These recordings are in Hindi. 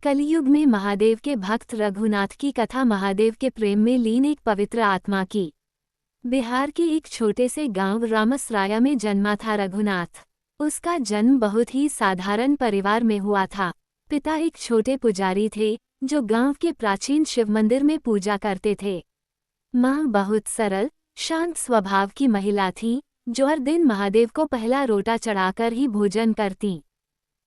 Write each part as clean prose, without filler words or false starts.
कलियुग में महादेव के भक्त रघुनाथ की कथा। महादेव के प्रेम में लीन एक पवित्र आत्मा की। बिहार के एक छोटे से गांव रामसराया में जन्मा था रघुनाथ। उसका जन्म बहुत ही साधारण परिवार में हुआ था। पिता एक छोटे पुजारी थे जो गांव के प्राचीन शिव मंदिर में पूजा करते थे। माँ बहुत सरल शांत स्वभाव की महिला थी जो हर दिन महादेव को पहला रोटा चढ़ाकर ही भोजन करती।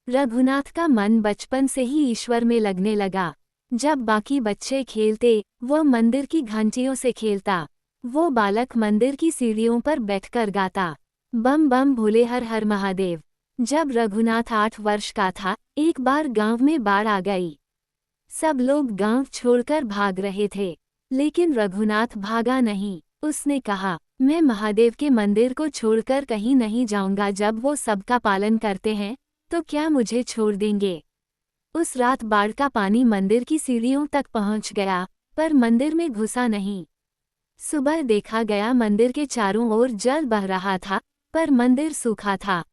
रघुनाथ का मन बचपन से ही ईश्वर में लगने लगा। जब बाकी बच्चे खेलते वो मंदिर की घंटियों से खेलता। वो बालक मंदिर की सीढ़ियों पर बैठकर गाता, बम बम भोले हर हर महादेव। जब रघुनाथ 8 वर्ष का था, एक बार गांव में बाढ़ आ गई। सब लोग गांव छोड़कर भाग रहे थे, लेकिन रघुनाथ भागा नहीं। उसने कहा, मैं महादेव के मंदिर को छोड़कर कहीं नहीं जाऊंगा। जब वो सबका पालन करते हैं तो क्या मुझे छोड़ देंगे। उस रात बाढ़ का पानी मंदिर की सीढ़ियों तक पहुंच गया, पर मंदिर में घुसा नहीं। सुबह देखा गया मंदिर के चारों ओर जल बह रहा था, पर मंदिर सूखा था।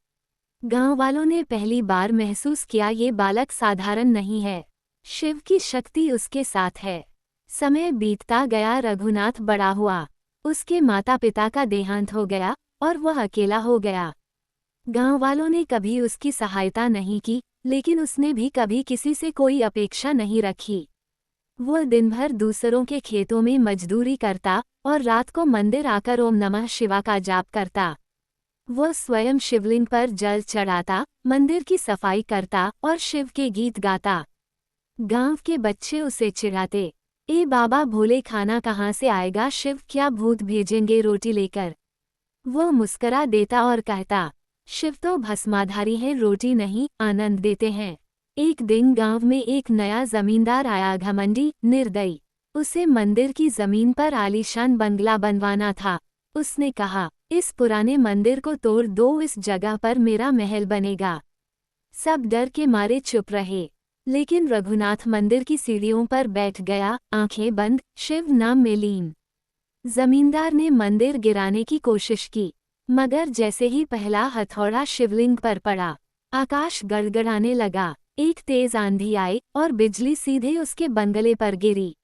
गांव वालों ने पहली बार महसूस किया ये बालक साधारण नहीं है, शिव की शक्ति उसके साथ है। समय बीतता गया, रघुनाथ बड़ा हुआ। उसके माता पिता का देहांत हो गया और वह अकेला हो गया। गांव वालों ने कभी उसकी सहायता नहीं की, लेकिन उसने भी कभी किसी से कोई अपेक्षा नहीं रखी। वह दिन भर दूसरों के खेतों में मजदूरी करता और रात को मंदिर आकर ओम नमः शिवाय का जाप करता। वह स्वयं शिवलिंग पर जल चढ़ाता, मंदिर की सफाई करता और शिव के गीत गाता। गांव के बच्चे उसे चिढ़ाते, ए बाबा भोले खाना कहाँ से आएगा, शिव क्या भूत भेजेंगे रोटी लेकर। वो मुस्करा देता और कहता, शिव तो भस्माधारी है, रोटी नहीं आनंद देते हैं। एक दिन गांव में एक नया जमींदार आया, घमंडी निर्दयी। उसे मंदिर की जमीन पर आलीशान बंगला बनवाना था। उसने कहा, इस पुराने मंदिर को तोड़ दो, इस जगह पर मेरा महल बनेगा। सब डर के मारे चुप रहे, लेकिन रघुनाथ मंदिर की सीढ़ियों पर बैठ गया, आंखें बंद, शिव नाम में लीन। जमींदार ने मंदिर गिराने की कोशिश की, मगर जैसे ही पहला हथौड़ा शिवलिंग पर पड़ा, आकाश गड़गड़ाने लगा। एक तेज आंधी आई और बिजली सीधे उसके बंगले पर गिरी।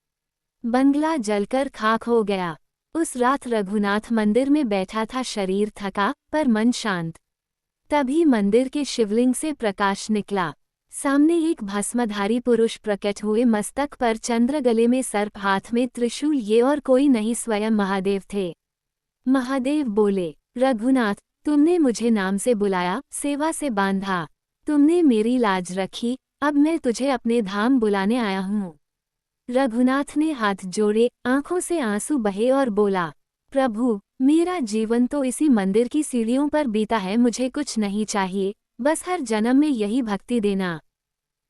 बंगला जलकर खाक हो गया। उस रात रघुनाथ मंदिर में बैठा था, शरीर थका पर मन शांत। तभी मंदिर के शिवलिंग से प्रकाश निकला। सामने एक भस्मधारी पुरुष प्रकट हुए, मस्तक पर चंद्र, गले में सर्प, हाथ में त्रिशूल। ये और कोई नहीं, स्वयं महादेव थे। महादेव बोले, रघुनाथ, तुमने मुझे नाम से बुलाया, सेवा से बांधा, तुमने मेरी लाज रखी, अब मैं तुझे अपने धाम बुलाने आया हूँ। रघुनाथ ने हाथ जोड़े, आंखों से आंसू बहे और बोला, प्रभु, मेरा जीवन तो इसी मंदिर की सीढ़ियों पर बीता है, मुझे कुछ नहीं चाहिए, बस हर जन्म में यही भक्ति देना।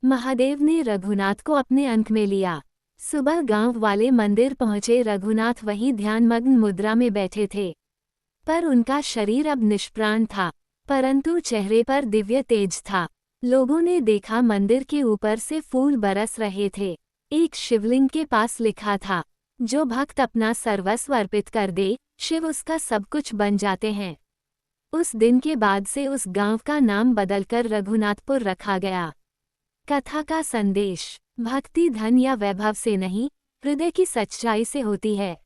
महादेव ने रघुनाथ को अपने अंक में लिया। सुबह गांव वाले मंदिर पहुंचे। रघुनाथ वहीं ध्यानमग्न मुद्रा में बैठे थे, पर उनका शरीर अब निष्प्राण था, परंतु चेहरे पर दिव्य तेज था। लोगों ने देखा, मंदिर के ऊपर से फूल बरस रहे थे। एक शिवलिंग के पास लिखा था, जो भक्त अपना सर्वस्व अर्पित कर दे, शिव उसका सब कुछ बन जाते हैं। उस दिन के बाद से उस गांव का नाम बदलकर रघुनाथपुर रखा गया। कथा का संदेश, भक्ति धन या वैभव से नहीं, हृदय की सच्चाई से होती है।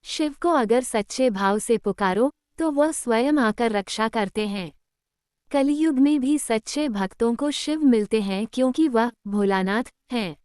शिव को अगर सच्चे भाव से पुकारो तो वह स्वयं आकर रक्षा करते हैं। कलियुग में भी सच्चे भक्तों को शिव मिलते हैं, क्योंकि वह भोलानाथ हैं।